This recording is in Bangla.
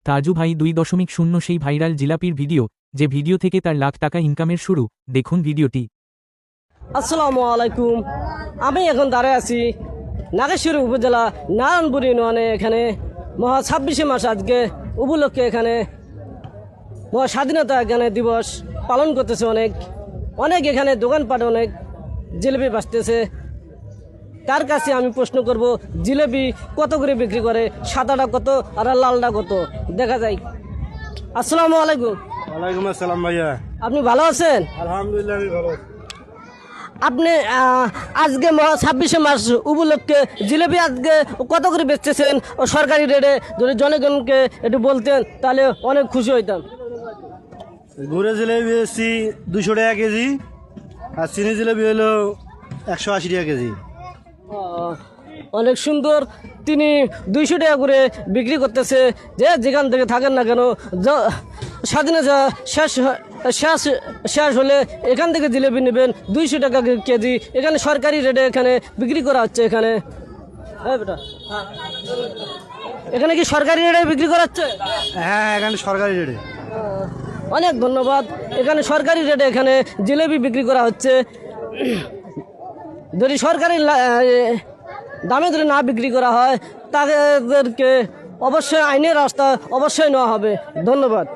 তাজু ভাই 2.0 সেই ভাইরাল জিলাপির ভিডিও, যে ভিডিও থেকে তার লাখ টাকা ইনকামের শুরু। দেখুন ভিডিওটি। আসসালামু আলাইকুম। আমি এখন দাঁড়ায় আছি নাগেশ্বরী উপজেলা নারায়ণপুর ইউনিয়নে। এখানে মহা 26শে মাস আজকে উপলক্ষে এখানে মহা স্বাধীনতা এখানে দিবস পালন করতেছে। অনেক এখানে দোকানপাট অনেক জিলেপি বাঁচতেছে। তার কাছে আমি প্রশ্ন করব, জিলেপি কত করে বিক্রি করে, সাদাটা কত আর লালটা কত, দেখা যায়। আসসালামু আলাইকুম। ওয়ালাইকুম আসসালাম ভাইয়া। আপনি ভালো আছেন? আলহামদুলিল্লাহ আমি ভালো। আপনি আজকে 26শে মার্চ উপলক্ষে জিলেপি আজকে কত করে বেচতেছেন সরকারি রেটে? যদি জনগণকে একটু বলতেন তাহলে অনেক খুশি হইতাম। গুড়ে জিলেবি বেশি 200 টাকা কেজি, আর চিনি জিলেবি হলো 180 টাকা কেজি। অনেক সুন্দর। তিনি 200 টাকা করে বিক্রি করতেছে। যে যেখান থেকে থাকেন না কেন, স্বাধীনতা শেষ হলে এখান থেকে জিলেপি নেবেন 200 টাকা কেজি। এখানে সরকারি রেটে এখানে বিক্রি করা হচ্ছে। এখানে হ্যাঁ বেটা, এখানে কি সরকারি রেটে বিক্রি করা হচ্ছে? হ্যাঁ, এখানে সরকারি রেটে। অনেক ধন্যবাদ। এখানে সরকারি রেটে এখানে জিলেপি বিক্রি করা হচ্ছে। যদি সরকারি দামে যদি না বিক্রি করা হয় তাদেরকে অবশ্যই আইনের রাস্তা অবশ্যই নেওয়া হবে। ধন্যবাদ।